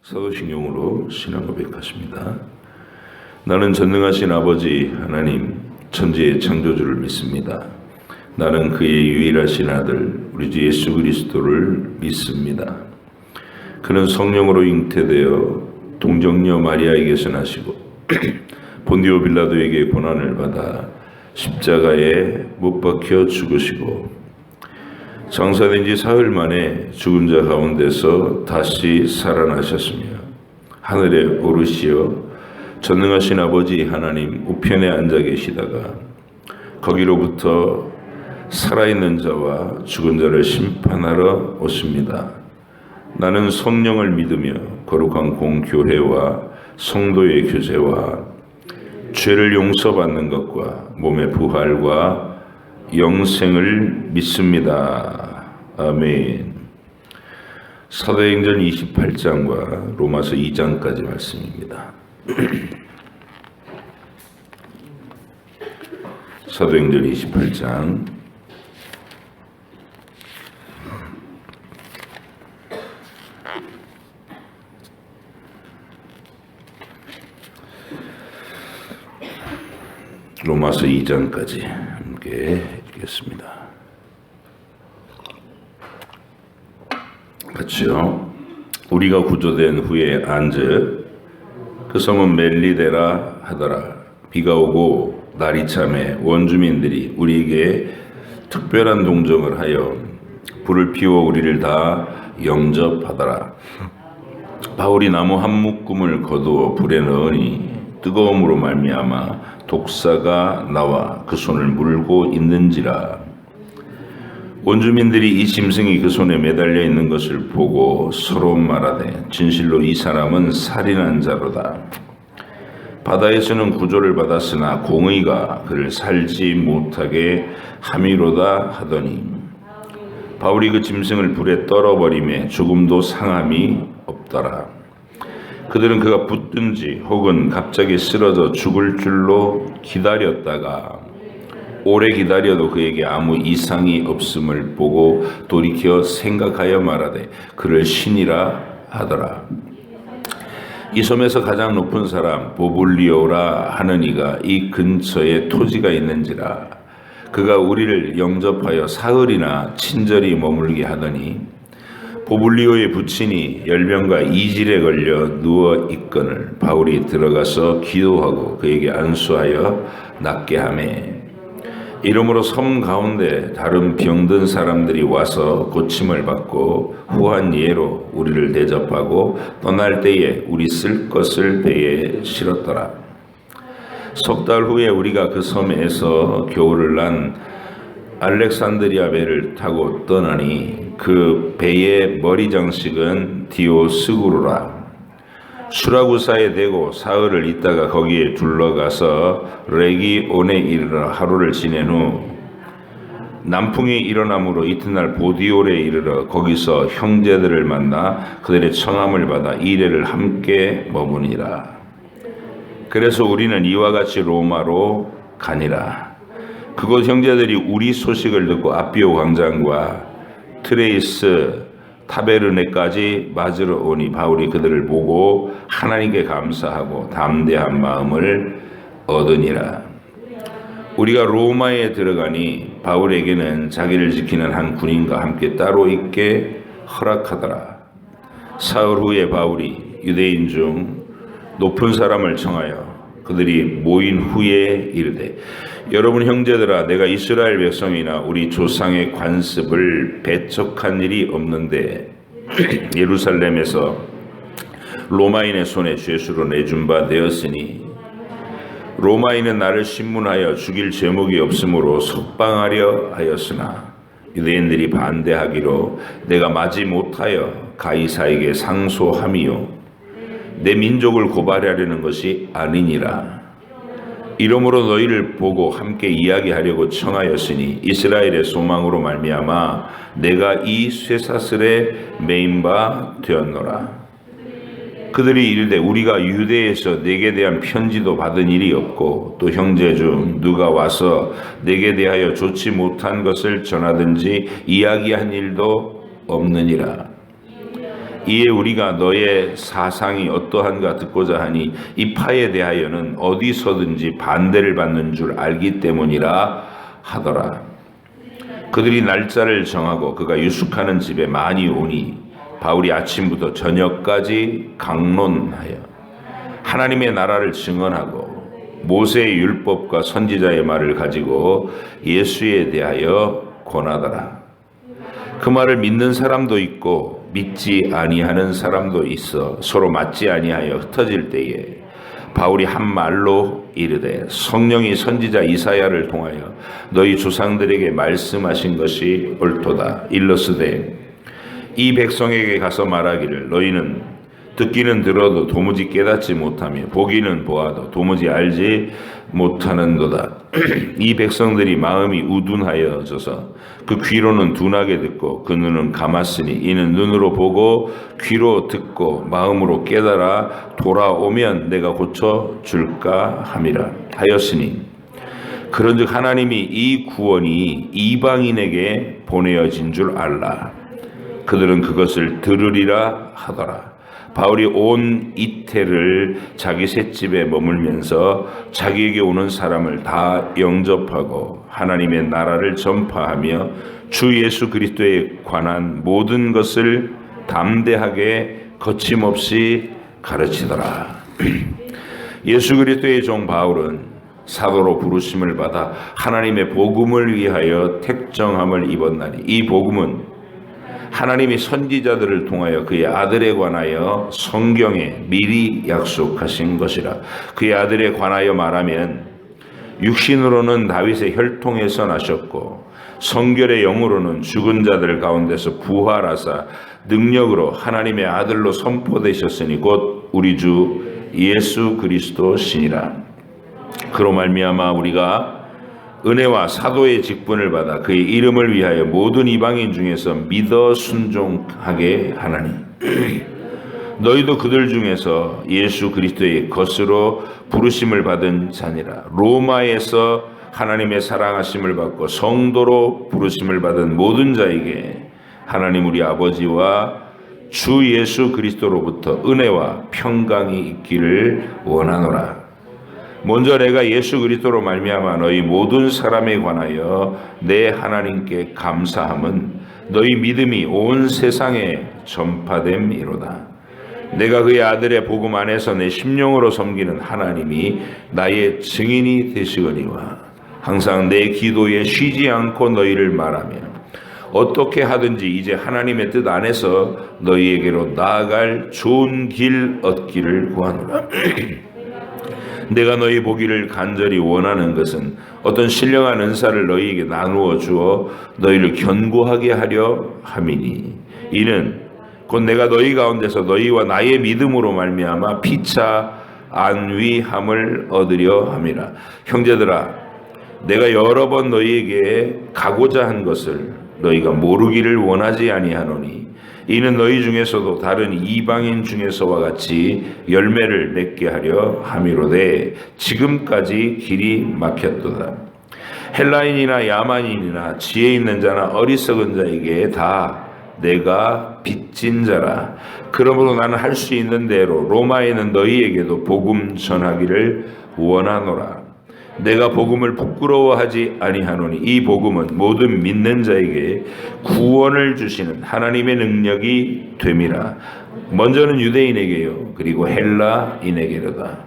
사도신경으로 신앙 고백하십니다. 나는 전능하신 아버지 하나님 천지의 창조주를 믿습니다. 나는 그의 유일하신 아들 우리 주 예수 그리스도를 믿습니다. 그는 성령으로 잉태되어 동정녀 마리아에게서 나시고 본디오 빌라도에게 고난을 받아 십자가에 못 박혀 죽으시고 장사된 지 사흘 만에 죽은 자 가운데서 다시 살아나셨으며 하늘에 오르시어 전능하신 아버지 하나님 우편에 앉아 계시다가 거기로부터 살아있는 자와 죽은 자를 심판하러 오십니다. 나는 성령을 믿으며 거룩한 공교회와 성도의 교제와 죄를 용서받는 것과 몸의 부활과 영생을 믿습니다. 아멘. 사도행전 28장과 로마서 2장까지 말씀입니다. 사도행전 28장 로마서 2장까지 함께 읽겠습니다. 같이요. 우리가 구조된 후에 안즉 그 성은 멜리데라 하더라. 비가 오고 날이 참에 원주민들이 우리에게 특별한 동정을 하여 불을 피워 우리를 다 영접하더라. 바울이 나무 한 묶음을 거두어 불에 넣으니 뜨거움으로 말미암아 독사가 나와 그 손을 물고 있는지라. 원주민들이 이 짐승이 그 손에 매달려 있는 것을 보고 서로 말하되 진실로 이 사람은 살인한 자로다. 바다에서는 구조를 받았으나 공의가 그를 살지 못하게 함이로다 하더니 바울이 그 짐승을 불에 떨어버리매 죽음도 상함이 없더라. 그들은 그가 붙든지 혹은 갑자기 쓰러져 죽을 줄로 기다렸다가 오래 기다려도 그에게 아무 이상이 없음을 보고 돌이켜 생각하여 말하되 그를 신이라 하더라. 이 섬에서 가장 높은 사람 보블리오라 하는 이가 이 근처에 토지가 있는지라. 그가 우리를 영접하여 사흘이나 친절히 머물게 하더니 보블리오의 부친이 열병과 이질에 걸려 누워 있거늘 바울이 들어가서 기도하고 그에게 안수하여 낫게 하매 이러므로 섬 가운데 다른 병든 사람들이 와서 고침을 받고 후한 예로 우리를 대접하고 떠날 때에 우리 쓸 것을 배에 실었더라. 석 달 후에 우리가 그 섬에서 겨울을 난 알렉산드리아 배를 타고 떠나니 그 배의 머리 장식은 디오스구르라. 수라구사에 대고 사흘을 있다가 거기에 둘러가서 레기온에 이르러 하루를 지낸 후 남풍이 일어남으로 이튿날 보디올에 이르러 거기서 형제들을 만나 그들의 청함을 받아 이래를 함께 머무니라. 그래서 우리는 이와 같이 로마로 가니라. 그곳 형제들이 우리 소식을 듣고 아비오 광장과 트레이스 타베르네까지 맞으러 오니 바울이 그들을 보고 하나님께 감사하고 담대한 마음을 얻으니라. 우리가 로마에 들어가니 바울에게는 자기를 지키는 한 군인과 함께 따로 있게 허락하더라. 사흘 후에 바울이 유대인 중 높은 사람을 청하여 그들이 모인 후에 이르되 여러분 형제들아 내가 이스라엘 백성이나 우리 조상의 관습을 배척한 일이 없는데 예루살렘에서 로마인의 손에 죄수로 내준 바 되었으니 로마인은 나를 신문하여 죽일 제목이 없으므로 석방하려 하였으나 유대인들이 반대하기로 내가 마지 못하여 가이사에게 상소함이요 내 민족을 고발하려는 것이 아니니라. 이러므로 너희를 보고 함께 이야기하려고 청하였으니 이스라엘의 소망으로 말미암아 내가 이 쇠사슬에 매인 바 되었노라. 그들이 이르되 우리가 유대에서 내게 대한 편지도 받은 일이 없고 또 형제 중 누가 와서 내게 대하여 좋지 못한 것을 전하든지 이야기한 일도 없느니라. 이에 우리가 너의 사상이 어떠한가 듣고자 하니 이 파에 대하여는 어디서든지 반대를 받는 줄 알기 때문이라 하더라. 그들이 날짜를 정하고 그가 유숙하는 집에 많이 오니 바울이 아침부터 저녁까지 강론하여 하나님의 나라를 증언하고 모세의 율법과 선지자의 말을 가지고 예수에 대하여 권하더라. 그 말을 믿는 사람도 있고 믿지 아니하는 사람도 있어 서로 맞지 아니하여 흩어질 때에 바울이 한 말로 이르되 성령이 선지자 이사야를 통하여 너희 조상들에게 말씀하신 것이 옳도다. 일러스되 이 백성에게 가서 말하기를 너희는 듣기는 들어도 도무지 깨닫지 못하며 보기는 보아도 도무지 알지 못하는도다. 이 백성들이 마음이 우둔하여져서 그 귀로는 둔하게 듣고 그 눈은 감았으니 이는 눈으로 보고 귀로 듣고 마음으로 깨달아 돌아오면 내가 고쳐줄까 함이라 하였으니 그런즉 하나님이 이 구원이 이방인에게 보내어진 줄 알라. 그들은 그것을 들으리라 하더라. 바울이 온 이태를 자기 셋집에 머물면서 자기에게 오는 사람을 다 영접하고 하나님의 나라를 전파하며 주 예수 그리스도에 관한 모든 것을 담대하게 거침없이 가르치더라. 예수 그리스도의 종 바울은 사도로 부르심을 받아 하나님의 복음을 위하여 택정함을 입었나니 이 복음은 하나님이 선지자들을 통하여 그의 아들에 관하여 성경에 미리 약속하신 것이라. 그의 아들에 관하여 말하면 육신으로는 다윗의 혈통에서 나셨고 성결의 영으로는 죽은 자들 가운데서 부활하사 능력으로 하나님의 아들로 선포되셨으니 곧 우리 주 예수 그리스도시니라. 그로 말미암아 우리가 은혜와 사도의 직분을 받아 그의 이름을 위하여 모든 이방인 중에서 믿어 순종하게 하나니 너희도 그들 중에서 예수 그리스도의 것으로 부르심을 받은 자니라. 로마에서 하나님의 사랑하심을 받고 성도로 부르심을 받은 모든 자에게 하나님 우리 아버지와 주 예수 그리스도로부터 은혜와 평강이 있기를 원하노라. 먼저 내가 예수 그리스도로 말미암아 너희 모든 사람에 관하여 내 하나님께 감사함은 너희 믿음이 온 세상에 전파됨이로다. 내가 그의 아들의 복음 안에서 내 심령으로 섬기는 하나님이 나의 증인이 되시거니와 항상 내 기도에 쉬지 않고 너희를 말하며 어떻게 하든지 이제 하나님의 뜻 안에서 너희에게로 나아갈 좋은 길 얻기를 구하노라. 내가 너희 보기를 간절히 원하는 것은 어떤 신령한 은사를 너희에게 나누어 주어 너희를 견고하게 하려 함이니 이는 곧 내가 너희 가운데서 너희와 나의 믿음으로 말미암아 피차 안위함을 얻으려 함이라. 형제들아 내가 여러 번 너희에게 가고자 한 것을 너희가 모르기를 원하지 아니하노니 이는 너희 중에서도 다른 이방인 중에서와 같이 열매를 맺게 하려 함이로되 지금까지 길이 막혔도다. 헬라인이나 야만인이나 지혜 있는 자나 어리석은 자에게 다 내가 빚진 자라. 그러므로 나는 할 수 있는 대로 로마에 있는 너희에게도 복음 전하기를 원하노라. 내가 복음을 부끄러워하지 아니하노니 이 복음은 모든 믿는 자에게 구원을 주시는 하나님의 능력이 됨이라. 먼저는 유대인에게요 그리고 헬라인에게로다.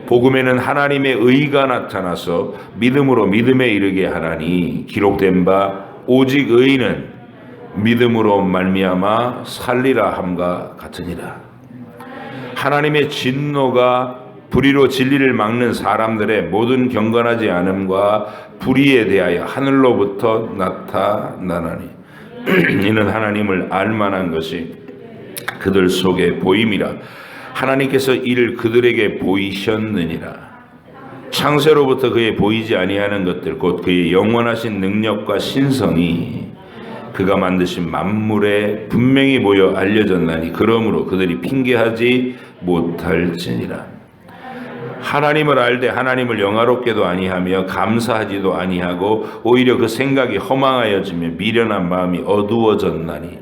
복음에는 하나님의 의가 나타나서 믿음으로 믿음에 이르게 하나니 기록된 바 오직 의인은 믿음으로 말미암아 살리라 함과 같으니라. 하나님의 진노가 불의로 진리를 막는 사람들의 모든 경건하지 않음과 불의에 대하여 하늘로부터 나타나나니 이는 하나님을 알만한 것이 그들 속에 보임이라. 하나님께서 이를 그들에게 보이셨느니라. 창세로부터 그의 보이지 아니하는 것들 곧 그의 영원하신 능력과 신성이 그가 만드신 만물에 분명히 보여 알려졌나니 그러므로 그들이 핑계하지 못할지니라. 하나님을 알되 하나님을 영화롭게도 아니하며 감사하지도 아니하고 오히려 그 생각이 허망하여지며 미련한 마음이 어두워졌나니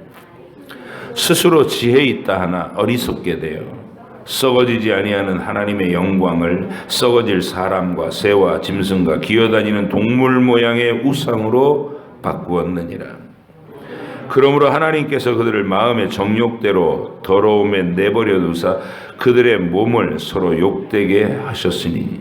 스스로 지혜 있다 하나 어리석게 되어 썩어지지 아니하는 하나님의 영광을 썩어질 사람과 새와 짐승과 기어다니는 동물 모양의 우상으로 바꾸었느니라. 그러므로 하나님께서 그들을 마음의 정욕대로 더러움에 내버려 두사 그들의 몸을 서로 욕되게 하셨으니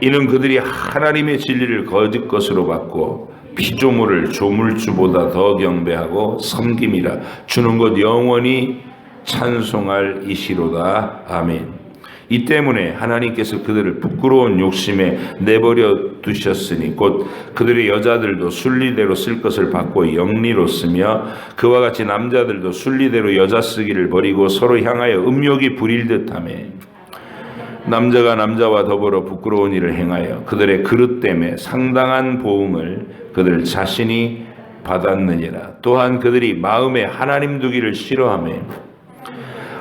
이는 그들이 하나님의 진리를 거짓 것으로 바꾸어 피조물을 조물주보다 더 경배하고 섬김이라. 주는 것 영원히 찬송할 이시로다. 아멘. 이 때문에 하나님께서 그들을 부끄러운 욕심에 내버려 두셨으니 곧 그들의 여자들도 순리대로 쓸 것을 받고 영리로 쓰며 그와 같이 남자들도 순리대로 여자 쓰기를 버리고 서로 향하여 음욕이 부릴 듯하며 남자가 남자와 더불어 부끄러운 일을 행하여 그들의 그릇 때문에 상당한 보응을 그들 자신이 받았느니라. 또한 그들이 마음에 하나님 두기를 싫어하며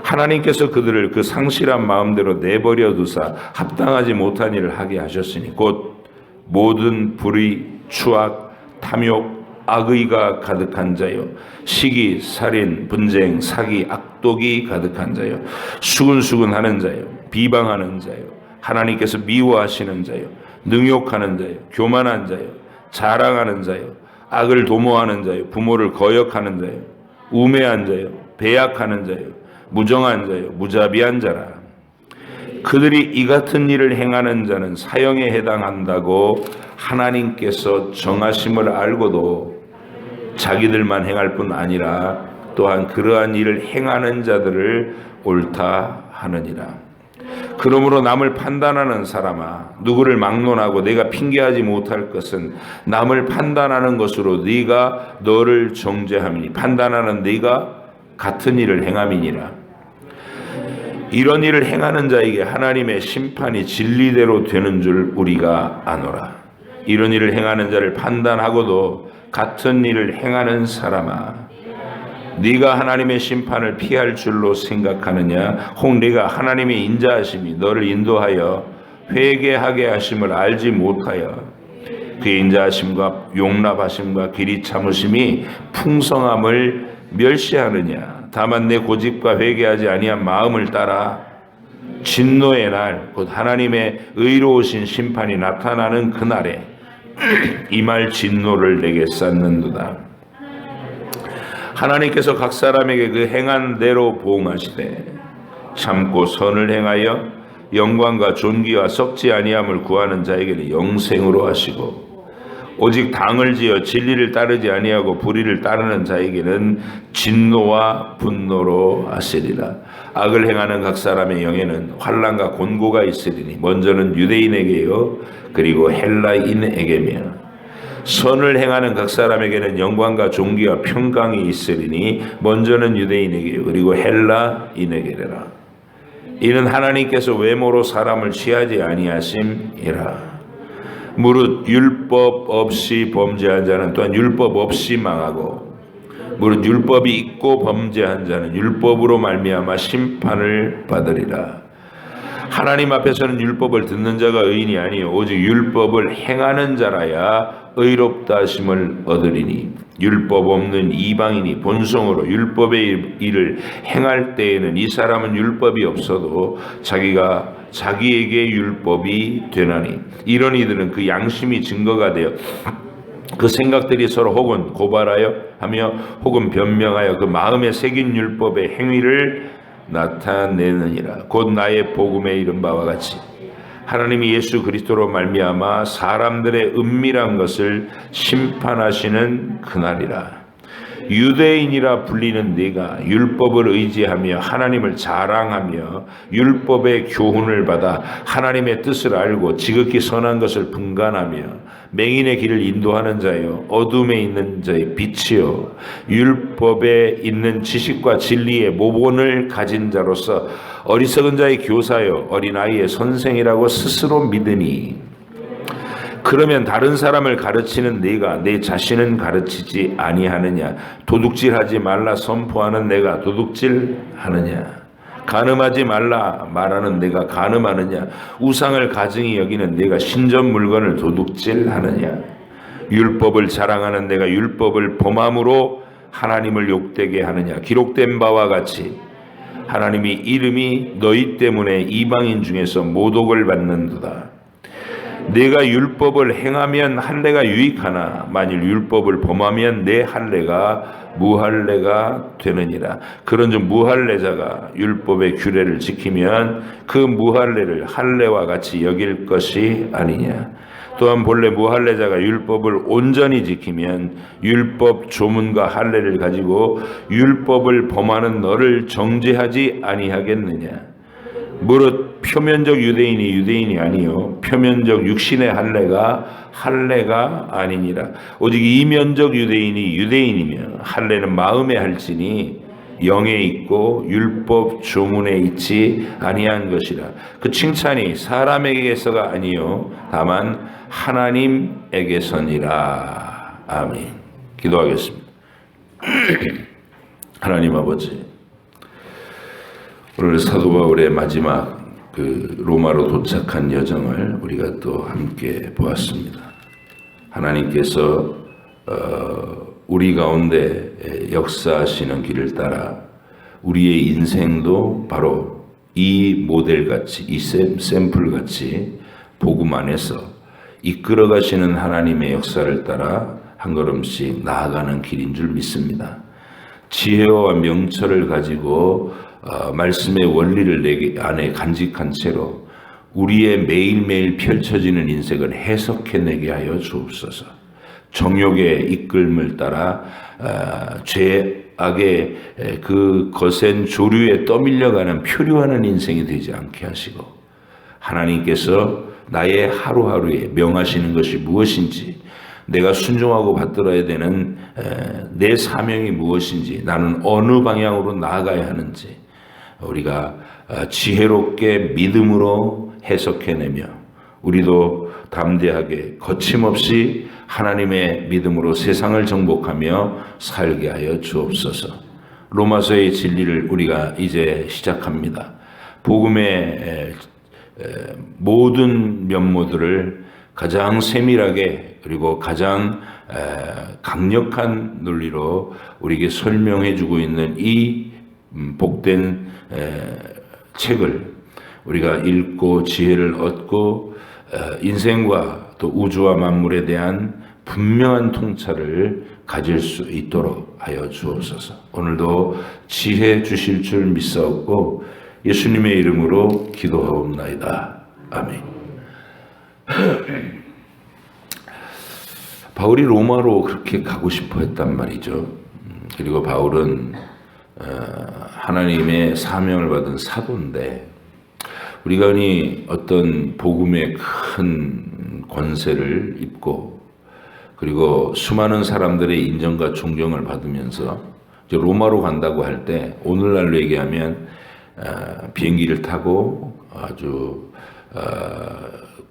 하나님께서 그들을 그 상실한 마음대로 내버려 두사 합당하지 못한 일을 하게 하셨으니 곧 모든 불의, 추악, 탐욕, 악의가 가득한 자요 시기, 살인, 분쟁, 사기, 악독이 가득한 자요 수근수근하는 자요 비방하는 자요 하나님께서 미워하시는 자요 능욕하는 자요 교만한 자요 자랑하는 자요 악을 도모하는 자요 부모를 거역하는 자요 우매한 자요 배약하는 자요 무정한 자요 무자비한 자라. 그들이 이 같은 일을 행하는 자는 사형에 해당한다고 하나님께서 정하심을 알고도 자기들만 행할 뿐 아니라 또한 그러한 일을 행하는 자들을 옳다 하느니라. 그러므로 남을 판단하는 사람아 누구를 막론하고 내가 핑계하지 못할 것은 남을 판단하는 것으로 네가 너를 정죄함이니 판단하는 네가 같은 일을 행함이니라. 이런 일을 행하는 자에게 하나님의 심판이 진리대로 되는 줄 우리가 아노라. 이런 일을 행하는 자를 판단하고도 같은 일을 행하는 사람아 네가 하나님의 심판을 피할 줄로 생각하느냐 혹 네가 하나님의 인자하심이 너를 인도하여 회개하게 하심을 알지 못하여 그의 인자하심과 용납하심과 길이 참으심이 풍성함을 멸시하느냐. 다만 내 고집과 회개하지 아니한 마음을 따라 진노의 날 곧 하나님의 의로우신 심판이 나타나는 그날에 임할 진노를 내게 쌓는도다. 하나님께서 각 사람에게 그 행한 대로 보응하시되 참고 선을 행하여 영광과 존귀와 썩지 아니함을 구하는 자에게는 영생으로 하시고 오직 당을 지어 진리를 따르지 아니하고 불의를 따르는 자에게는 진노와 분노로 하시리라. 악을 행하는 각 사람의 영에는 환난과 곤고가 있으리니 먼저는 유대인에게요 그리고 헬라인에게며 선을 행하는 각 사람에게는 영광과 존귀와 평강이 있으리니 먼저는 유대인에게요 그리고 헬라인에게라. 이는 하나님께서 외모로 사람을 취하지 아니하심이라. 무릇 율법 없이 범죄한 자는 또한 율법 없이 망하고 무릇 율법이 있고 범죄한 자는 율법으로 말미암아 심판을 받으리라. 하나님 앞에서는 율법을 듣는 자가 의인이 아니요 오직 율법을 행하는 자라야 의롭다 하심을 얻으리니 율법 없는 이방인이 본성으로 율법의 일을 행할 때에는 이 사람은 율법이 없어도 자기에게 율법이 되나니 이런 이들은 그 양심이 증거가 되어 그 생각들이 서로 혹은 고발하여 하며 혹은 변명하여 그 마음에 새긴 율법의 행위를 나타내느니라. 곧 나의 복음에 이른 바와 같이 하나님이 예수 그리스도로 말미암아 사람들의 은밀한 것을 심판하시는 그날이라. 유대인이라 불리는 네가 율법을 의지하며 하나님을 자랑하며 율법의 교훈을 받아 하나님의 뜻을 알고 지극히 선한 것을 분간하며 맹인의 길을 인도하는 자요 어둠에 있는 자의 빛이요 율법에 있는 지식과 진리의 모본을 가진 자로서 어리석은 자의 교사요 어린아이의 선생이라고 스스로 믿으니 그러면 다른 사람을 가르치는 네가 내 자신은 가르치지 아니하느냐? 도둑질하지 말라 선포하는 내가 도둑질하느냐? 간음하지 말라 말하는 내가 간음하느냐? 우상을 가증히 여기는 내가 신전 물건을 도둑질하느냐? 율법을 자랑하는 내가 율법을 범함으로 하나님을 욕되게 하느냐. 기록된 바와 같이 하나님이 이름이 너희 때문에 이방인 중에서 모독을 받는도다. 내가 율법을 행하면 할례가 유익하나 만일 율법을 범하면 내 할례가 무할례가 되느니라. 그런즉 무할례자가 율법의 규례를 지키면 그 무할례를 할례와 같이 여길 것이 아니냐. 또한 본래 무할례자가 율법을 온전히 지키면 율법 조문과 할례를 가지고 율법을 범하는 너를 정죄하지 아니하겠느냐. 무릇 표면적 유대인이 유대인이 아니요 표면적 육신의 할례가 아니니라. 오직 이면적 유대인이 유대인이며 할례는 마음에 할지니 영에 있고 율법 조문에 있지 아니한 것이라. 그 칭찬이 사람에게서가 아니요 다만 하나님에게서니라. 아멘. 기도하겠습니다. 하나님 아버지, 오늘 사도 바울의 마지막 로마로 도착한 여정을 우리가 또 함께 보았습니다. 하나님께서 우리 가운데 역사하시는 길을 따라 우리의 인생도 바로 이 모델같이, 이 샘플같이 복음 안에서 이끌어 가시는 하나님의 역사를 따라 한 걸음씩 나아가는 길인 줄 믿습니다. 지혜와 명철을 가지고 말씀의 원리를 내 안에 간직한 채로 우리의 매일매일 펼쳐지는 인생을 해석해내게 하여 주옵소서. 정욕의 이끌음을 따라 죄악의 그 거센 조류에 떠밀려가는 표류하는 인생이 되지 않게 하시고, 하나님께서 나의 하루하루에 명하시는 것이 무엇인지, 내가 순종하고 받들어야 되는 내 사명이 무엇인지, 나는 어느 방향으로 나아가야 하는지 우리가 지혜롭게 믿음으로 해석해내며 우리도 담대하게 거침없이 하나님의 믿음으로 세상을 정복하며 살게 하여 주옵소서. 로마서의 진리를 우리가 이제 시작합니다. 복음의 모든 면모들을 가장 세밀하게 그리고 가장 강력한 논리로 우리에게 설명해 주고 있는 이 복된 책을 우리가 읽고 지혜를 얻고 인생과 또 우주와 만물에 대한 분명한 통찰을 가질 수 있도록 하여 주옵소서. 오늘도 지혜 주실 줄 믿사옵고 예수님의 이름으로 기도하옵나이다. 아멘. 바울이 로마로 그렇게 가고 싶어 했단 말이죠. 그리고 바울은 하나님의 사명을 받은 사도인데, 우리가 흔히 어떤 복음의 큰 권세를 입고 그리고 수많은 사람들의 인정과 존경을 받으면서 이제 로마로 간다고 할 때, 오늘날로 얘기하면 비행기를 타고 아주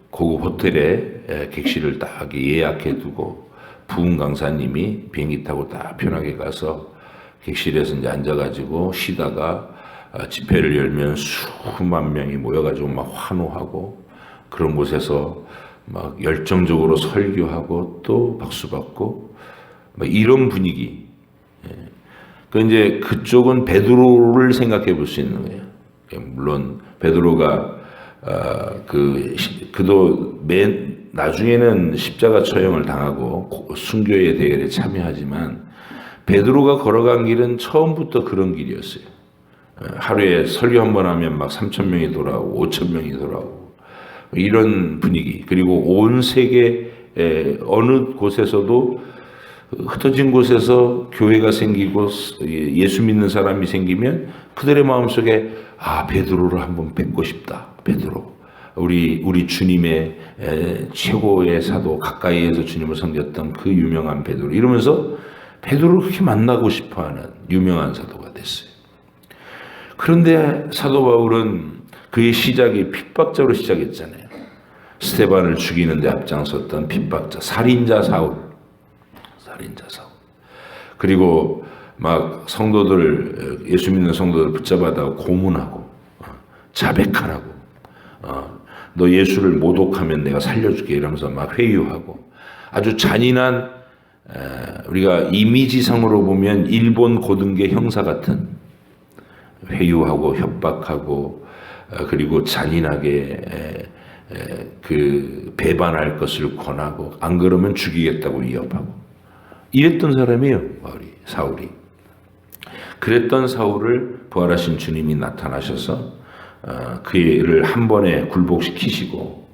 고급 호텔에 객실을 딱 예약해 두고 부흥 강사님이 비행기 타고 딱 편하게 가서 객실에서 이제 앉아가지고 쉬다가 집회를 열면 수만 명이 모여가지고 막 환호하고, 그런 곳에서 막 열정적으로 설교하고 또 박수 받고 막 이런 분위기. 그 이제 그쪽은 베드로를 생각해 볼 수 있는 거예요. 물론 베드로가 그도 맨 나중에는 십자가 처형을 당하고 순교의 대열에 참여하지만, 베드로가 걸어간 길은 처음부터 그런 길이었어요. 하루에 설교 한 번 하면 막 3,000명이 돌아오고 5,000명이 돌아오고 이런 분위기. 그리고 온 세계 어느 곳에서도, 흩어진 곳에서 교회가 생기고 예수 믿는 사람이 생기면 그들의 마음속에 베드로를 한번 뵙고 싶다. 베드로, 우리 주님의 최고의 사도, 가까이에서 주님을 섬겼던 그 유명한 베드로, 이러면서 베드로를 그렇게 만나고 싶어하는 유명한 사도가 됐어요. 그런데 사도 바울은 그의 시작이 핍박자로 시작했잖아요. 스데반을 죽이는 데 앞장섰던 핍박자, 살인자 사울. 그리고 막 성도들, 예수 믿는 성도들 붙잡아다가 고문하고 자백하라고, 너 예수를 모독하면 내가 살려줄게 이러면서 막 회유하고, 아주 잔인한 우리가 이미지상으로 보면 일본 고등계 형사 같은 회유하고 협박하고 그리고 잔인하게 그 배반할 것을 권하고 안 그러면 죽이겠다고 위협하고 이랬던 사람이에요. 사울이. 그랬던 사울을 부활하신 주님이 나타나셔서 그를 한 번에 굴복시키시고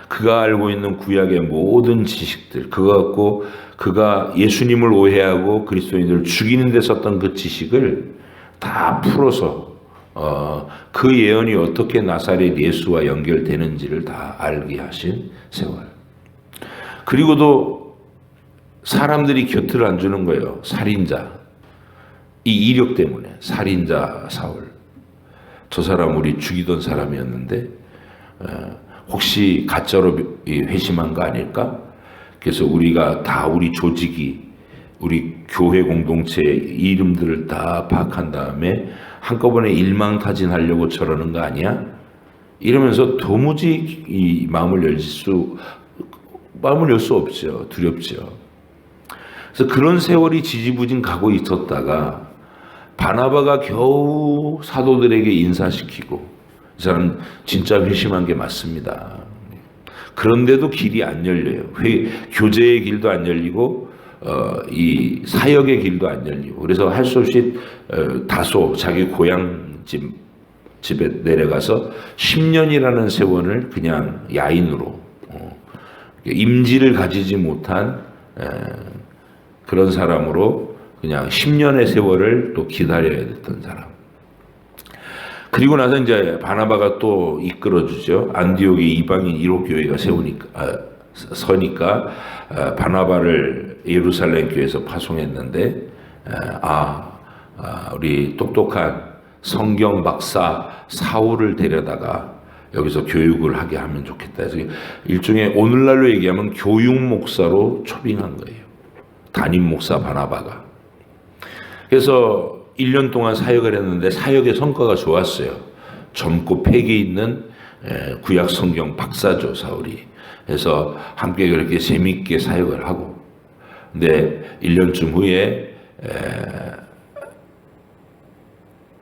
그가 알고 있는 구약의 모든 지식들 그거 갖고 그가 예수님을 오해하고 그리스도인들을 죽이는 데 썼던 그 지식을 다 풀어서 그 예언이 어떻게 나사렛 예수와 연결되는지를 다 알게 하신 세월. 그리고도 사람들이 곁을 안 주는 거예요. 살인자. 이 이력 때문에 살인자 사울. 저 사람 우리 죽이던 사람이었는데 혹시 가짜로 회심한 거 아닐까? 그래서 우리가 다 우리 조직이 우리 교회 공동체 이름들을 다 파악한 다음에 한꺼번에 일망타진하려고 저러는 거 아니야? 이러면서 도무지 이 마음을 열 수 없죠. 두렵죠. 그래서 그런 세월이 지지부진 가고 있었다가 바나바가 겨우 사도들에게 인사시키고 이 사람 진짜 회심한 게 맞습니다. 그런데도 길이 안 열려요. 교제의 길도 안 열리고 이 사역의 길도 안 열리고 그래서 할 수 없이 다소 자기 고향 집에 내려가서 10년이라는 세월을 그냥 야인으로 임지를 가지지 못한 그런 사람으로 그냥 10년의 세월을 또 기다려야 됐던 사람. 그리고 나서 이제 바나바가 또 이끌어주죠. 안디옥에 이방인 1호 교회가 서니까 바나바를 예루살렘 교회에서 파송했는데 우리 똑똑한 성경 박사 사울을 데려다가 여기서 교육을 하게 하면 좋겠다. 그래서 일종의 오늘날로 얘기하면 교육 목사로 초빙한 거예요. 담임 목사 바나바가. 그래서 1년 동안 사역을 했는데 사역의 성과가 좋았어요. 젊고 패기 있는 구약 성경 박사죠, 사울이. 그래서 함께 그렇게 재미있게 사역을 하고. 근데 1년쯤 후에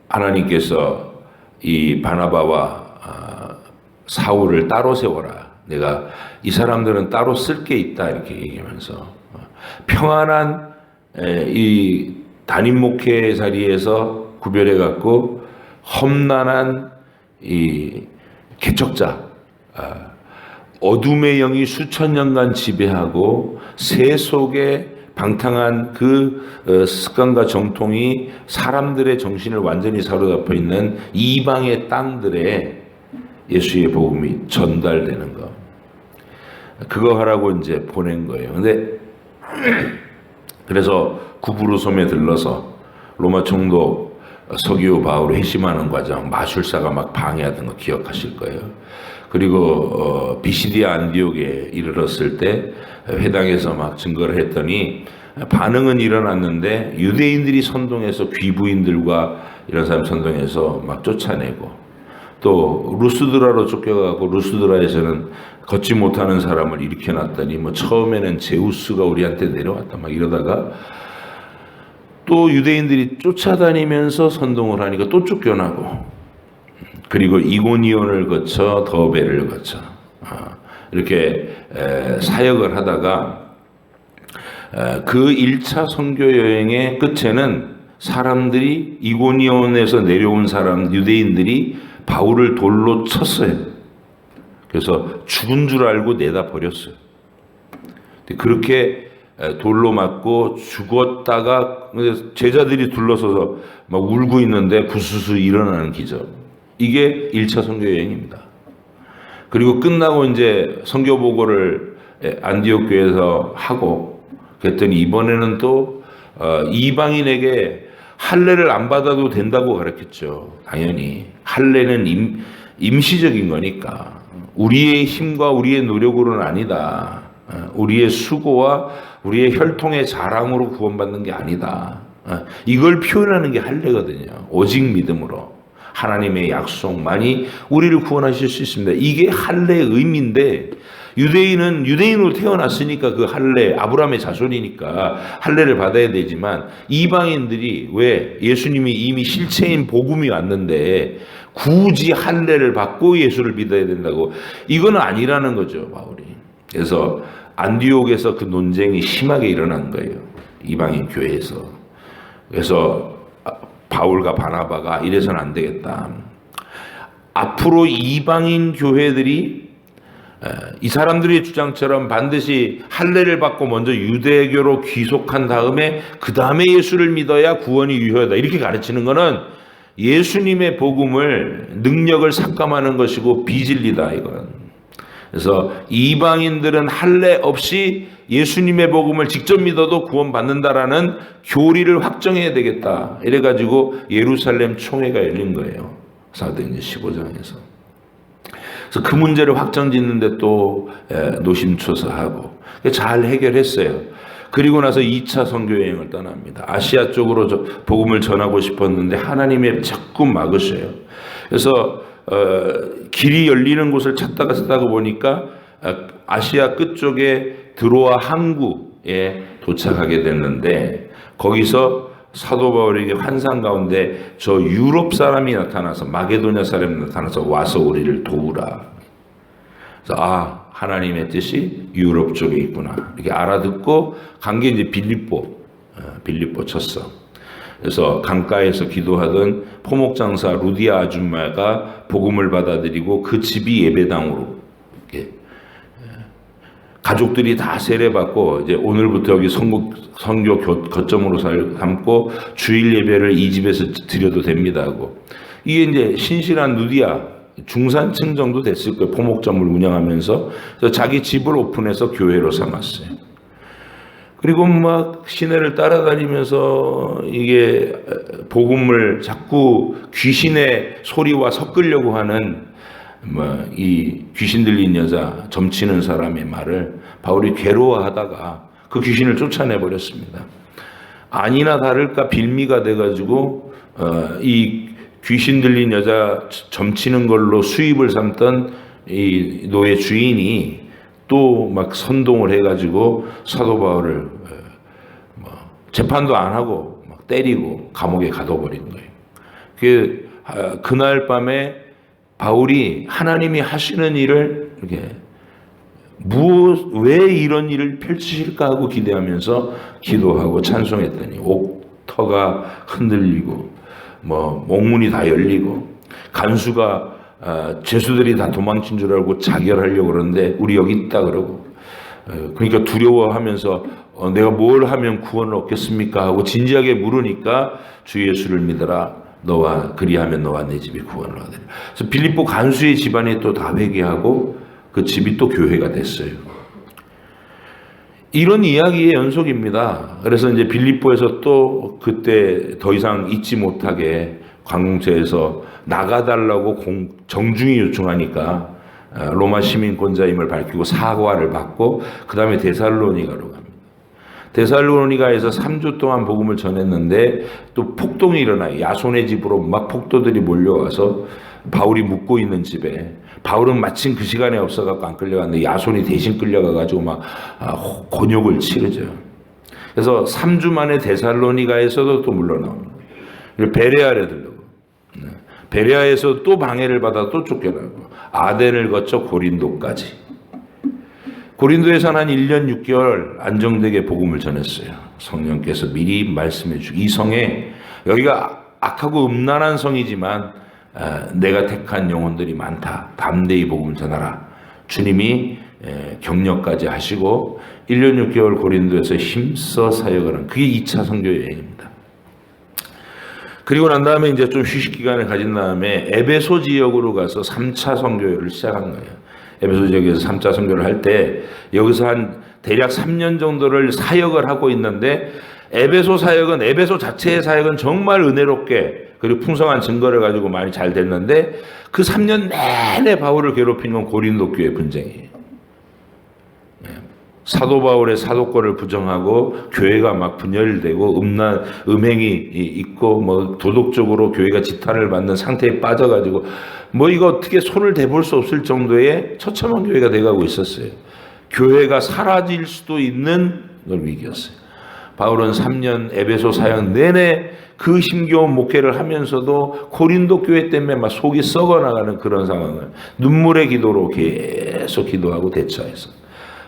하나님께서 이 바나바와 사울을 따로 세워라. 내가 이 사람들은 따로 쓸 게 있다. 이렇게 얘기하면서 평안한 이 담임 목회 자리에서 구별해 갖고 험난한 이 개척자, 어둠의 영이 수천 년간 지배하고 새 속에 방탕한 그 습관과 정통이 사람들의 정신을 완전히 사로잡혀 있는 이방의 땅들에 예수의 복음이 전달되는 거. 그거 하라고 이제 보낸 거예요. 근데 그래서 구부로섬에 들러서 로마 총독 서기오 바울 회심하는 과정 마술사가 막 방해하던 거 기억하실 거예요. 그리고 비시디아 안디옥에 이르렀을 때 회당에서 막 증거를 했더니 반응은 일어났는데 유대인들이 선동해서 귀부인들과 이런 사람 선동해서 막 쫓아내고 또 루스드라로 쫓겨가고 루스드라에서는 걷지 못하는 사람을 일으켜놨더니 뭐 처음에는 제우스가 우리한테 내려왔다 막 이러다가 또 유대인들이 쫓아다니면서 선동을 하니까 또 쫓겨나고 그리고 이고니온을 거쳐 더베를 거쳐 이렇게 사역을 하다가 그 1차 선교 여행의 끝에는 사람들이 이고니온에서 내려온 사람 유대인들이 바울을 돌로 쳤어요. 그래서 죽은 줄 알고 내다 버렸어요. 그렇게 돌로 맞고 죽었다가 제자들이 둘러서서 막 울고 있는데 부스스 일어나는 기적. 이게 1차 선교 여행입니다. 그리고 끝나고 이제 선교 보고를 안디옥 교회에서 하고 그랬더니 이번에는 또 이방인에게 할례를 안 받아도 된다고 가르쳤죠. 당연히 할례는 임시적인 거니까 우리의 힘과 우리의 노력으로는 아니다. 우리의 수고와 우리의 혈통의 자랑으로 구원받는 게 아니다. 이걸 표현하는 게 할례거든요. 오직 믿음으로 하나님의 약속만이 우리를 구원하실 수 있습니다. 이게 할례의 의미인데 유대인은 유대인으로 태어났으니까 그 할례, 아브라함의 자손이니까 할례를 받아야 되지만 이방인들이 왜 예수님이 이미 실체인 복음이 왔는데 굳이 할례를 받고 예수를 믿어야 된다고, 이거는 아니라는 거죠, 바울이. 그래서 안디옥에서 그 논쟁이 심하게 일어난 거예요, 이방인 교회에서. 그래서 바울과 바나바가 이래서는 안 되겠다. 앞으로 이방인 교회들이 이 사람들의 주장처럼 반드시 할례를 받고 먼저 유대교로 귀속한 다음에 그 다음에 예수를 믿어야 구원이 유효하다, 이렇게 가르치는 것은 예수님의 복음을, 능력을 삭감하는 것이고 비진리다, 이건. 그래서 이방인들은 할례 없이 예수님의 복음을 직접 믿어도 구원받는다라는 교리를 확정해야 되겠다, 이래가지고 예루살렘 총회가 열린 거예요, 사도행전 15장에서. 그래서 그 문제를 확정짓는데 또 노심초사하고 잘 해결했어요. 그리고 나서 2차 선교여행을 떠납니다. 아시아 쪽으로 복음을 전하고 싶었는데 하나님이 자꾸 막으셔요. 그래서 길이 열리는 곳을 찾다가 보니까 아시아 끝쪽에 드로아 항구에 도착하게 됐는데, 거기서 사도 바울에게 환상 가운데 저 유럽 사람이 나타나서, 마게도냐 사람이 나타나서 와서 우리를 도우라. 그래서 하나님의 뜻이 유럽 쪽에 있구나, 이렇게 알아듣고 간 게 이제 빌립보 쳤어. 그래서 강가에서 기도하던 포목장사 루디아 아줌마가 복음을 받아들이고 그 집이 예배당으로, 이렇게 가족들이 다 세례받고 이제 오늘부터 여기 선교 거점으로 삼고 주일 예배를 이 집에서 드려도 됩니다 하고, 이게 이제 신실한 루디아 중산층 정도 됐을 거예요. 포목점을 운영하면서. 그래서 자기 집을 오픈해서 교회로 삼았어요. 그리고 막 시내를 따라다니면서 이게 복음을 자꾸 귀신의 소리와 섞으려고 하는 이 귀신 들린 여자, 점치는 사람의 말을 바울이 괴로워하다가 그 귀신을 쫓아내 버렸습니다. 아니나 다를까 빌미가 돼가지고 이 귀신 들린 여자 점치는 걸로 수입을 삼던 이 노예 주인이 또 막 선동을 해가지고 사도 바울을 재판도 안 하고 막 때리고 감옥에 가둬버린 거예요. 그날 밤에 바울이 하나님이 하시는 일을 이렇게 왜 이런 일을 펼치실까 하고 기대하면서 기도하고 찬송했더니 옥터가 흔들리고 옥문이 다 열리고 간수가 죄수들이 다 도망친 줄 알고 자결하려고 그러는데 우리 여기 있다 그러고, 그러니까 두려워하면서 내가 뭘 하면 구원을 얻겠습니까 하고 진지하게 물으니까 주 예수를 믿어라, 그리하면 너와 내 집이 구원을 얻으리라. 그래서 빌립보 간수의 집안이 또 다 회개하고 그 집이 또 교회가 됐어요. 이런 이야기의 연속입니다. 그래서 이제 빌립보에서 또 그때 더 이상 잊지 못하게 관공서에서 나가달라고 정중히 요청하니까 로마 시민권자임을 밝히고 사과를 받고 그 다음에 데살로니가로 갑니다. 데살로니가에서 3주 동안 복음을 전했는데 또 폭동이 일어나요. 야손의 집으로 막 폭도들이 몰려와서 바울이 묵고 있는 집에, 바울은 마침 그 시간에 없어갖고 안 끌려갔는데 야손이 대신 끌려가가지고 막 곤욕을 치르죠. 그래서 3주 만에 데살로니가에서도 또 물러나옵니다. 베레아를 들르고, 베레아에서 또 방해를 받아 또 쫓겨나고 아덴을 거쳐 고린도까지. 고린도에서는 한 1년 6개월 안정되게 복음을 전했어요. 성령께서 미리 말씀해 주고, 이 성에, 여기가 악하고 음란한 성이지만 내가 택한 영혼들이 많다, 담대히 복음을 전하라. 주님이 격려까지 하시고 1년 6개월 고린도에서 힘써 사역을 한, 그게 2차 선교 여행입니다. 그리고 난 다음에 이제 좀 휴식 기간을 가진 다음에 에베소 지역으로 가서 3차 선교를 시작한 거예요. 에베소 지역에서 3차 선교를 할 때 여기서 한 대략 3년 정도를 사역을 하고 있는데, 에베소 자체의 사역은 정말 은혜롭게 그리고 풍성한 증거를 가지고 많이 잘 됐는데, 그 3년 내내 바울을 괴롭힌 건 고린도 교회 분쟁이에요. 사도 바울의 사도권을 부정하고 교회가 막 분열되고 음행이 있고 도덕적으로 교회가 지탄을 받는 상태에 빠져가지고 이거 어떻게 손을 대볼 수 없을 정도의 처참한 교회가 돼가고 있었어요. 교회가 사라질 수도 있는 위기였어요. 바울은 3년 에베소 사역 내내 그 힘겨운 목회를 하면서도 고린도 교회 때문에 막 속이 썩어나가는 그런 상황을 눈물의 기도로 계속 기도하고 대처해서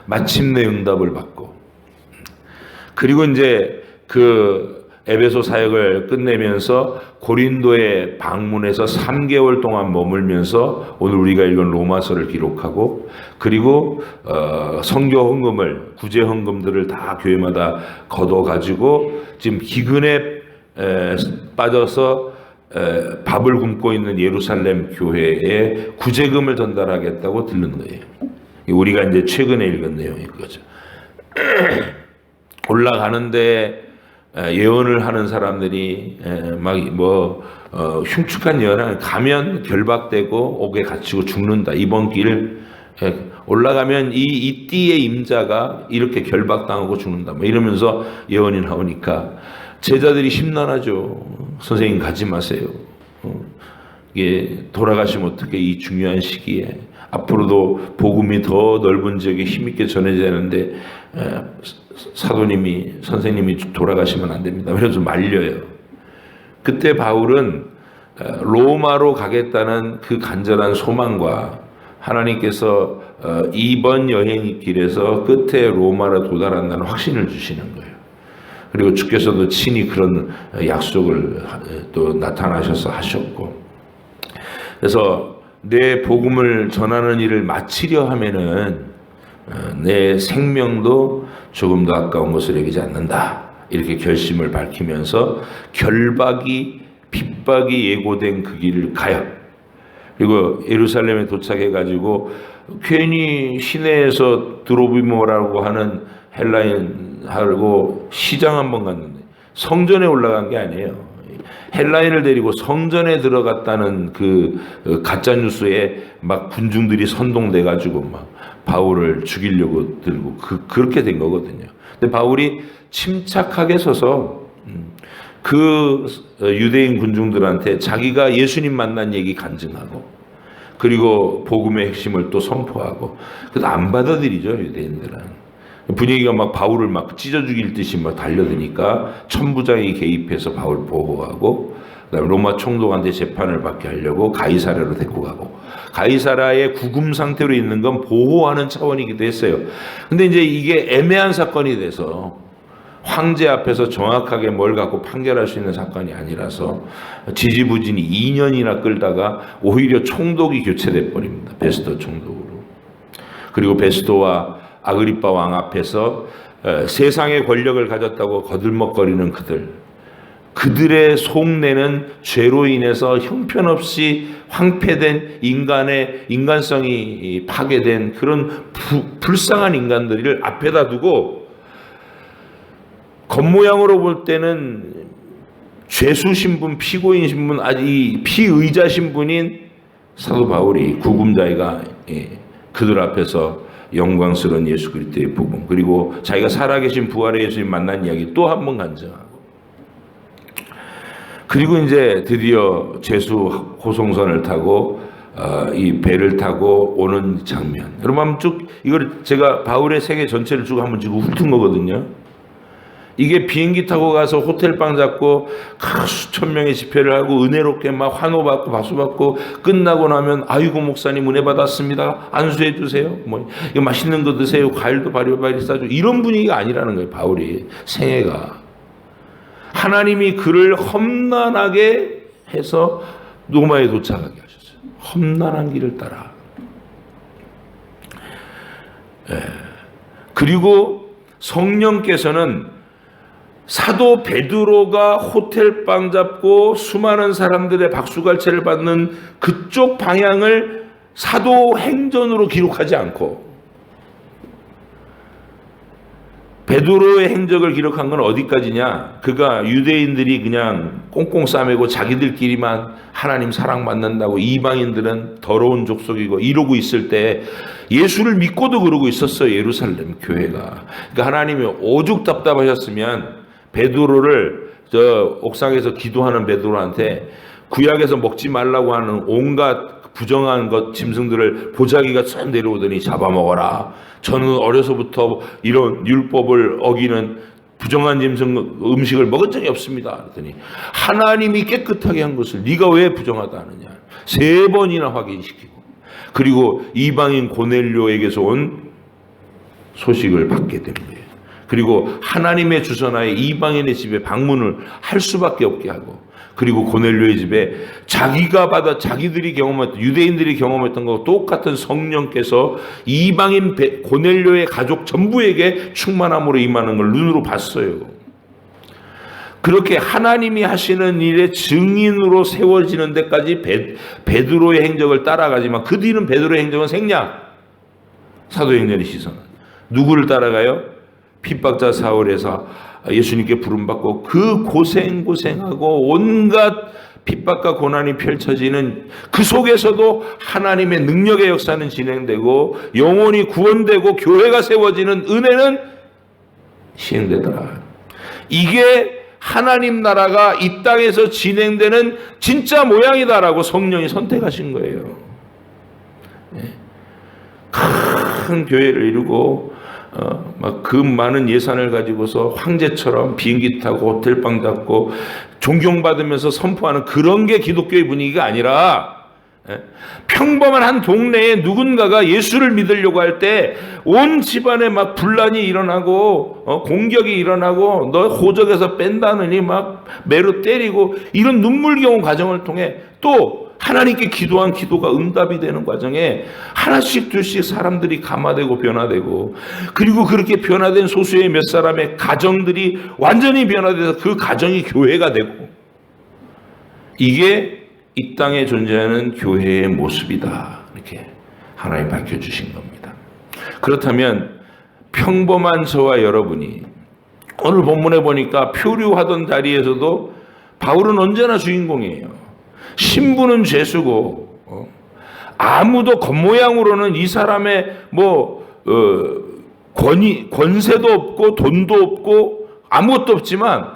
마침내 응답을 받고, 그리고 이제 그 에베소 사역을 끝내면서 고린도에 방문해서 3개월 동안 머물면서 오늘 우리가 읽은 로마서를 기록하고, 그리고 선교 헌금을, 구제 헌금들을 다 교회마다 걷어가지고 지금 기근에 빠져서 밥을 굶고 있는 예루살렘 교회에 구제금을 전달하겠다고 들른 거예요. 우리가 이제 최근에 읽은 내용이 그거죠. 올라가는데 예언을 하는 사람들이 막 흉측한 예언을 가면 결박되고 옥에 갇히고 죽는다. 이번 길 올라가면 이 띠의 임자가 이렇게 결박당하고 죽는다. 뭐 이러면서 예언이 나오니까 제자들이 심란하죠. 선생님 가지 마세요. 이게 돌아가시면 어떻게 이 중요한 시기에 앞으로도 복음이 더 넓은 지역에 힘있게 전해져야 되는데 사도님이 선생님이 돌아가시면 안 됩니다. 그래서 말려요. 그때 바울은 로마로 가겠다는 그 간절한 소망과 하나님께서 이번 여행 길에서 끝에 로마로 도달한다는 확신을 주시는 거예요. 그리고 주께서도 친히 그런 약속을 또 나타나셔서 하셨고, 그래서 내 복음을 전하는 일을 마치려 하면은 내 생명도 조금 더 아까운 것을 여기지 않는다. 이렇게 결심을 밝히면서 결박이 핍박이 예고된 그 길을 가요. 그리고 예루살렘에 도착해가지고 괜히 시내에서 드로비모라고 하는 헬라인하고 시장 한번 갔는데 성전에 올라간 게 아니에요. 헬라인을 데리고 성전에 들어갔다는 그 가짜 뉴스에 막 군중들이 선동돼 가지고 막 바울을 죽이려고 들고 그렇게 된 거거든요. 근데 바울이 침착하게 서서 그 유대인 군중들한테 자기가 예수님 만난 얘기 간증하고, 그리고 복음의 핵심을 또 선포하고, 그래도 안 받아들이죠, 유대인들은. 분위기가 막 바울을 막 찢어 죽일 듯이 막 달려드니까 천부장이 개입해서 바울 보호하고, 그다음에 로마 총독한테 재판을 받게 하려고 가이사랴로 데리고 가고, 가이사랴의 구금 상태로 있는 건 보호하는 차원이기도 했어요. 근데 이제 이게 애매한 사건이 돼서 황제 앞에서 정확하게 뭘 갖고 판결할 수 있는 사건이 아니라서 지지부진이 2년이나 끌다가 오히려 총독이 교체돼 버립니다. 베스토 총독으로. 그리고 베스토와 아그리빠 왕 앞에서 세상의 권력을 가졌다고 거들먹거리는 그들의 속내는 죄로 인해서 형편없이 황폐된 인간성이 파괴된 그런 불쌍한 인간들을 앞에다 두고, 겉모양으로 볼 때는 죄수 신분, 피고인 신분, 아직 피의자 신분인 사도 바울이 구금자가 그들 앞에서 영광스러운 예수 그리스도의 복음, 그리고 자기가 살아계신 부활의 예수님 만난 이야기 또 한 번 간증하고, 그리고 이제 드디어 죄수 호송선을 타고 이 배를 타고 오는 장면. 여러분 한번 쭉 이걸 제가 바울의 세계 전체를 쭉 한번 쭉 훑은 거거든요. 이게 비행기 타고 가서 호텔방 잡고 수천 명의 집회를 하고 은혜롭게 막 환호받고 박수받고 끝나고 나면 아이고 목사님 은혜 받았습니다. 안수해 주세요. 뭐 이거 맛있는 거 드세요. 과일도 바리바리 싸줘. 이런 분위기가 아니라는 거예요. 바울이 생애가. 하나님이 그를 험난하게 해서 로마에 도착하게 하셨어요. 험난한 길을 따라. 그리고 성령께서는 사도 베드로가 호텔방 잡고 수많은 사람들의 박수갈채를 받는 그쪽 방향을 사도행전으로 기록하지 않고, 베드로의 행적을 기록한 건 어디까지냐? 그가 유대인들이 그냥 꽁꽁 싸매고 자기들끼리만 하나님 사랑받는다고 이방인들은 더러운 족속이고 이러고 있을 때 예수를 믿고도 그러고 있었어요. 예루살렘 교회가. 그러니까 하나님이 오죽 답답하셨으면 베드로를 저 옥상에서 기도하는 베드로한테 구약에서 먹지 말라고 하는 온갖 부정한 것 짐승들을 보자기가 쫙 내려오더니 잡아먹어라. 저는 어려서부터 이런 율법을 어기는 부정한 짐승 음식을 먹은 적이 없습니다. 그랬더니 하나님이 깨끗하게 한 것을 네가 왜 부정하다 하느냐. 3번이나 확인시키고, 그리고 이방인 고넬료에게서 온 소식을 받게 된 거예요. 그리고 하나님의 주선하에 이방인의 집에 방문을 할 수밖에 없게 하고, 그리고 고넬료의 집에 자기들이 경험했던, 유대인들이 경험했던 것과 똑같은 성령께서 이방인 고넬료의 가족 전부에게 충만함으로 임하는 걸 눈으로 봤어요. 그렇게 하나님이 하시는 일의 증인으로 세워지는 데까지 베드로의 행적을 따라가지만, 그 뒤는 베드로의 행적은 생략. 사도행전의 시선은 누구를 따라가요? 핍박자 사울에서 예수님께 부름받고 그 고생하고 온갖 핍박과 고난이 펼쳐지는 그 속에서도 하나님의 능력의 역사는 진행되고 영혼이 구원되고 교회가 세워지는 은혜는 시행되더라. 이게 하나님 나라가 이 땅에서 진행되는 진짜 모양이다라고 성령이 선택하신 거예요. 큰 교회를 이루고 막 그 많은 예산을 가지고서 황제처럼 비행기 타고 호텔방 잡고 존경받으면서 선포하는 그런 게 기독교의 분위기가 아니라, 평범한 한 동네에 누군가가 예수를 믿으려고 할 때 온 집안에 막 분란이 일어나고 공격이 일어나고 너 호적에서 뺀다느니 막 매로 때리고, 이런 눈물겨운 과정을 통해 또 하나님께 기도한 기도가 응답이 되는 과정에 하나씩 둘씩 사람들이 감화되고 변화되고, 그리고 그렇게 변화된 소수의 몇 사람의 가정들이 완전히 변화돼서 그 가정이 교회가 되고, 이게 이 땅에 존재하는 교회의 모습이다. 이렇게 하나님 밝혀주신 겁니다. 그렇다면 평범한 저와 여러분이 오늘 본문에 보니까 표류하던 자리에서도 바울은 언제나 주인공이에요. 신부는 죄수고, 아무도 겉모양으로는 이 사람의 권세도 없고 돈도 없고 아무것도 없지만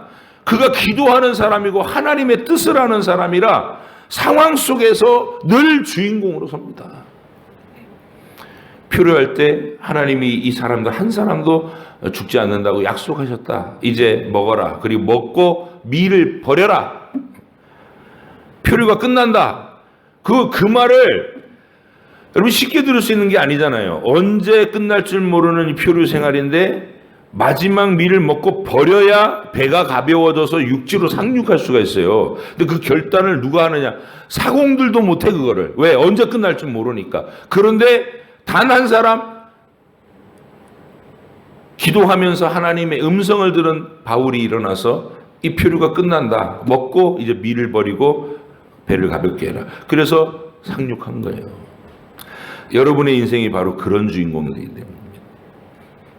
그가 기도하는 사람이고 하나님의 뜻을 아는 사람이라 상황 속에서 늘 주인공으로 섭니다. 표류할 때 하나님이 이 사람들 한 사람도 죽지 않는다고 약속하셨다. 이제 먹어라. 그리고 먹고 미를 버려라. 표류가 끝난다. 그 말을 여러분 쉽게 들을 수 있는 게 아니잖아요. 언제 끝날 줄 모르는 이 표류 생활인데 마지막 밀을 먹고 버려야 배가 가벼워져서 육지로 상륙할 수가 있어요. 근데 그 결단을 누가 하느냐? 사공들도 못해 그거를. 왜? 언제 끝날 줄 모르니까. 그런데 단 한 사람 기도하면서 하나님의 음성을 들은 바울이 일어나서 이 표류가 끝난다. 먹고 이제 밀을 버리고 배를 가볍게 해라. 그래서 상륙한 거예요. 여러분의 인생이 바로 그런 주인공이기 때문입니다.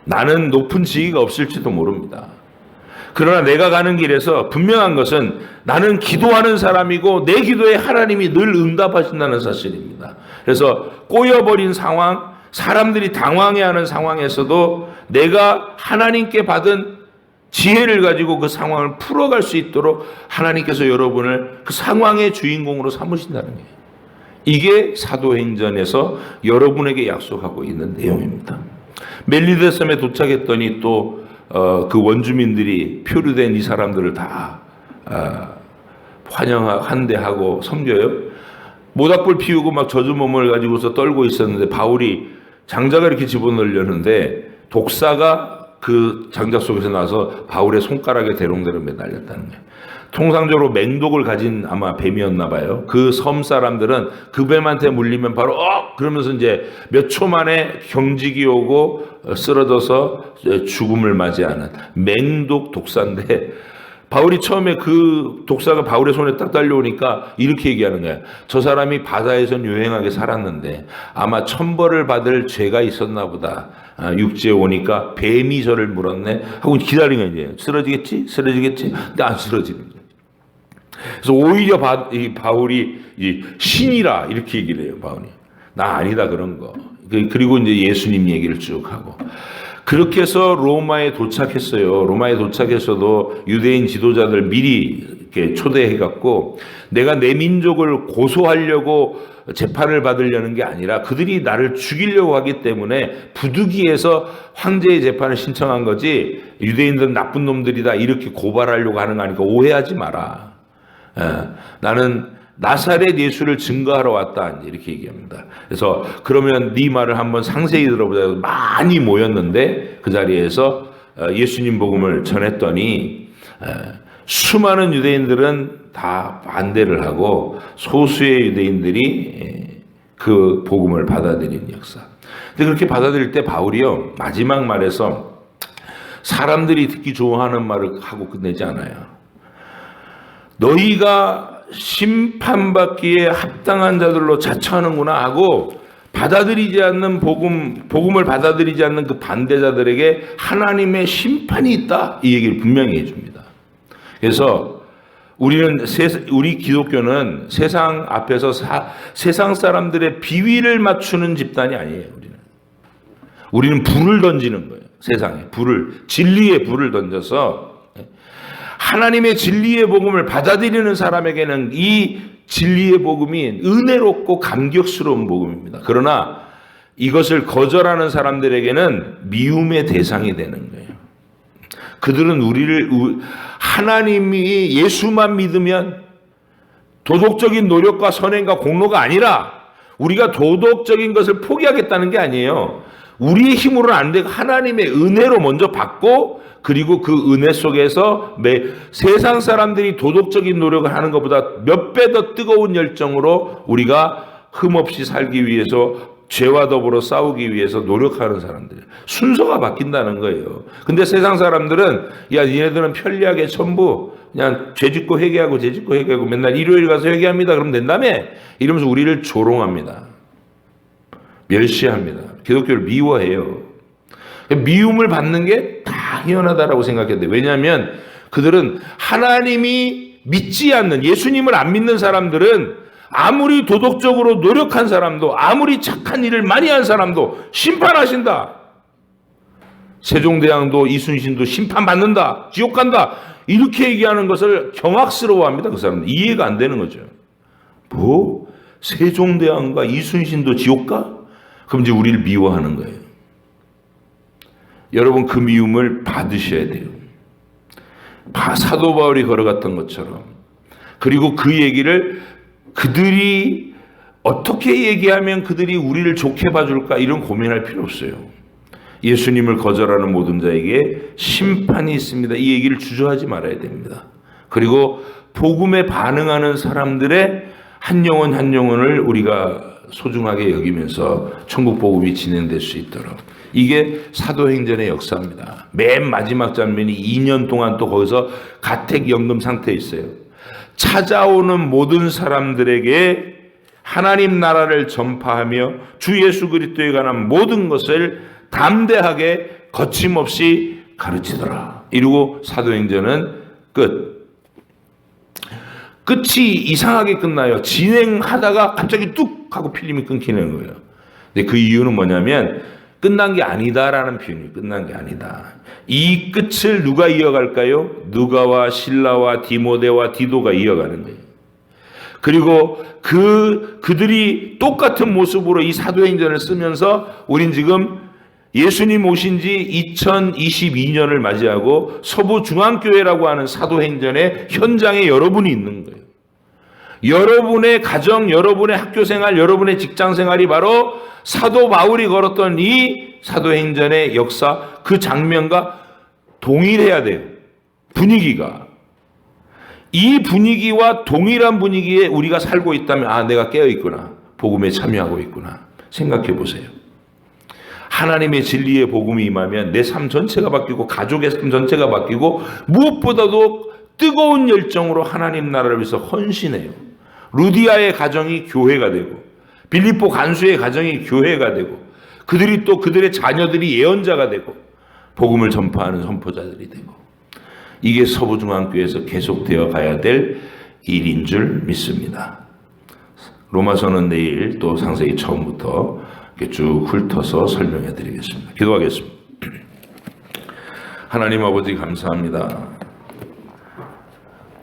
나는 높은 지위가 없을지도 모릅니다. 그러나 내가 가는 길에서 분명한 것은 나는 기도하는 사람이고 내 기도에 하나님이 늘 응답하신다는 사실입니다. 그래서 꼬여버린 상황, 사람들이 당황해하는 상황에서도 내가 하나님께 받은 지혜를 가지고 그 상황을 풀어갈 수 있도록 하나님께서 여러분을 그 상황의 주인공으로 삼으신다는 거예요. 이게 사도행전에서 여러분에게 약속하고 있는 내용입니다. 멜리데 섬에 도착했더니 또 그 원주민들이 표류된 이 사람들을 다 환대하고 섬겨요. 모닥불 피우고 막 젖은 몸을 가지고서 떨고 있었는데 바울이 장자가 이렇게 집어넣으려는데 독사가 그 장작 속에서 나서 바울의 손가락에 대롱대롱 매달렸다는 거예요. 통상적으로 맹독을 가진 아마 뱀이었나 봐요. 그 섬 사람들은 그 뱀한테 물리면 바로 그러면서 이제 몇 초 만에 경직이 오고 쓰러져서 죽음을 맞이하는 맹독 독사인데, 바울이 처음에 그 독사가 바울의 손에 딱 달려오니까 이렇게 얘기하는 거예요. 저 사람이 바다에선 유행하게 살았는데 아마 천벌을 받을 죄가 있었나 보다. 육지에 오니까 뱀이 저를 물었네 하고 기다리는 거예요. 쓰러지겠지? 근데 안 쓰러지는 거예요. 그래서 오히려 바울이 신이라 이렇게 얘기를 해요. 바울이 나 아니다 그런 거. 그리고 이제 예수님 얘기를 쭉 하고, 그렇게 해서 로마에 도착했어요. 로마에 도착해서도 유대인 지도자들 미리 이렇게 초대해갖고 내가 내 민족을 고소하려고 재판을 받으려는 게 아니라 그들이 나를 죽이려고 하기 때문에 부득이해서 황제의 재판을 신청한 거지 유대인들은 나쁜 놈들이다 이렇게 고발하려고 하는 거 아니까 오해하지 마라. 나는 나사렛 예수를 증거하러 왔다 이렇게 얘기합니다. 그래서 그러면 네 말을 한번 상세히 들어보자. 많이 모였는데 그 자리에서 예수님 복음을 전했더니 수많은 유대인들은 다 반대를 하고 소수의 유대인들이 그 복음을 받아들인 역사. 근데 그렇게 받아들일 때 바울이요 마지막 말에서 사람들이 듣기 좋아하는 말을 하고 끝내지 않아요. 너희가 심판받기에 합당한 자들로 자처하는구나 하고 받아들이지 않는 복음을 받아들이지 않는 그 반대자들에게 하나님의 심판이 있다 이 얘기를 분명히 해줍니다. 그래서 우리 기독교는 세상 앞에서 세상 사람들의 비위를 맞추는 집단이 아니에요. 우리는 불을 던지는 거예요. 세상에 진리의 불을 던져서 하나님의 진리의 복음을 받아들이는 사람에게는 이 진리의 복음이 은혜롭고 감격스러운 복음입니다. 그러나 이것을 거절하는 사람들에게는 미움의 대상이 되는 거예요. 그들은 하나님이 예수만 믿으면 도덕적인 노력과 선행과 공로가 아니라 우리가 도덕적인 것을 포기하겠다는 게 아니에요. 우리의 힘으로는 안 되고 하나님의 은혜로 먼저 받고 그리고 그 은혜 속에서 세상 사람들이 도덕적인 노력을 하는 것보다 몇 배 더 뜨거운 열정으로 우리가 흠없이 살기 위해서 죄와 더불어 싸우기 위해서 노력하는 사람들. 순서가 바뀐다는 거예요. 근데 세상 사람들은 야 니네들은 편리하게 전부 그냥 죄짓고 회개하고 죄짓고 회개하고 맨날 일요일 가서 회개합니다. 그러면 된다며? 이러면서 우리를 조롱합니다. 멸시합니다. 기독교를 미워해요. 미움을 받는 게 당연하다라고 생각했는데 왜냐하면 그들은 하나님이 믿지 않는 예수님을 안 믿는 사람들은 아무리 도덕적으로 노력한 사람도 아무리 착한 일을 많이 한 사람도 심판하신다. 세종대왕도 이순신도 심판받는다. 지옥 간다. 이렇게 얘기하는 것을 경악스러워합니다. 그 사람들 이해가 안 되는 거죠. 뭐? 세종대왕과 이순신도 지옥 가? 그럼 이제 우리를 미워하는 거예요. 여러분 그 미움을 받으셔야 돼요. 사도 바울이 걸어갔던 것처럼. 그리고 그 얘기를 그들이 어떻게 얘기하면 그들이 우리를 좋게 봐줄까 이런 고민할 필요 없어요. 예수님을 거절하는 모든 자에게 심판이 있습니다. 이 얘기를 주저하지 말아야 됩니다. 그리고 복음에 반응하는 사람들의 한 영혼 한 영혼을 우리가 소중하게 여기면서 천국 복음이 진행될 수 있도록 이게 사도행전의 역사입니다. 맨 마지막 장면이 2년 동안 또 거기서 가택연금 상태에 있어요. 찾아오는 모든 사람들에게 하나님 나라를 전파하며 주 예수 그리스도에 관한 모든 것을 담대하게 거침없이 가르치더라. 이러고 사도행전은 끝이 이상하게 끝나요. 진행하다가 갑자기 뚝 하고 필름이 끊기는 거예요. 근데 그 이유는 뭐냐면 끝난 게 아니다라는 표현이 끝난 게 아니다. 이 끝을 누가 이어갈까요? 누가와 실라와 디모데와 디도가 이어가는 거예요. 그리고 그들이 똑같은 모습으로 이 사도행전을 쓰면서 우린 지금 예수님 오신 지 2022년을 맞이하고 서부중앙교회라고 하는 사도행전의 현장에 여러분이 있는 거예요. 여러분의 가정, 여러분의 학교생활, 여러분의 직장생활이 바로 사도 바울이 걸었던 이 사도행전의 역사, 그 장면과 동일해야 돼요. 분위기가. 이 분위기와 동일한 분위기에 우리가 살고 있다면 내가 깨어있구나. 복음에 참여하고 있구나. 생각해 보세요. 하나님의 진리의 복음이 임하면 내 삶 전체가 바뀌고 가족의 삶 전체가 바뀌고 무엇보다도 뜨거운 열정으로 하나님 나라를 위해서 헌신해요. 루디아의 가정이 교회가 되고 빌립보 간수의 가정이 교회가 되고 그들이 또 그들의 자녀들이 예언자가 되고 복음을 전파하는 선포자들이 되고 이게 서부중앙교회에서 계속되어 가야 될 일인 줄 믿습니다. 로마서는 내일 또 상세히 처음부터 이렇게 쭉 훑어서 설명해 드리겠습니다. 기도하겠습니다. 하나님 아버지 감사합니다.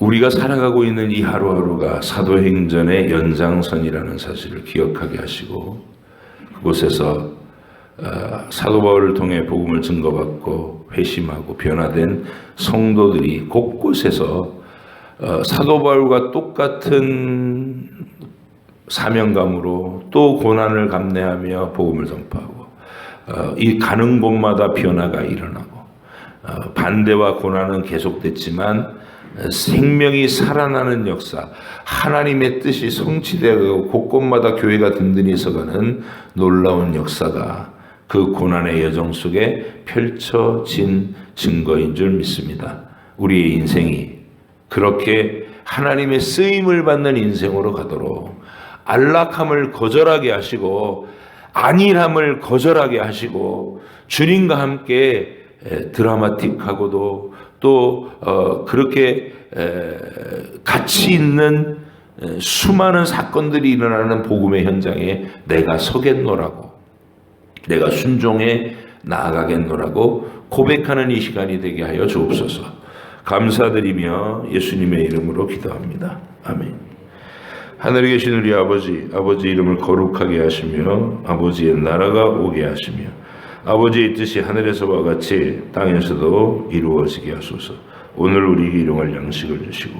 우리가 살아가고 있는 이 하루하루가 사도행전의 연장선이라는 사실을 기억하게 하시고 그곳에서 사도 바울을 통해 복음을 증거받고 회심하고 변화된 성도들이 곳곳에서 사도 바울과 똑같은 사명감으로 또 고난을 감내하며 복음을 전파하고 이 가는 곳마다 변화가 일어나고 반대와 고난은 계속됐지만 생명이 살아나는 역사, 하나님의 뜻이 성취되고 곳곳마다 교회가 든든히 서가는 놀라운 역사가 그 고난의 여정 속에 펼쳐진 증거인 줄 믿습니다. 우리의 인생이 그렇게 하나님의 쓰임을 받는 인생으로 가도록 안락함을 거절하게 하시고 안일함을 거절하게 하시고 주님과 함께 드라마틱하고도 또 그렇게 가치 있는 수많은 사건들이 일어나는 복음의 현장에 내가 서겠노라고, 내가 순종해 나아가겠노라고 고백하는 이 시간이 되게 하여 주옵소서. 감사드리며 예수님의 이름으로 기도합니다. 아멘. 하늘에 계신 우리 아버지 이름을 거룩하게 하시며 아버지의 나라가 오게 하시며 아버지의 뜻이 하늘에서와 같이 땅에서도 이루어지게 하소서. 오늘 우리에게 일용할 양식을 주시고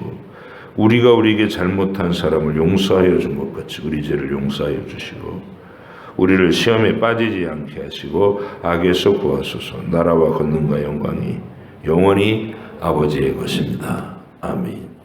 우리가 우리에게 잘못한 사람을 용서하여 준 것 같이 우리 죄를 용서하여 주시고 우리를 시험에 빠지지 않게 하시고 악에서 구하소서. 나라와 권능과 영광이 영원히 아버지의 것입니다. 아멘.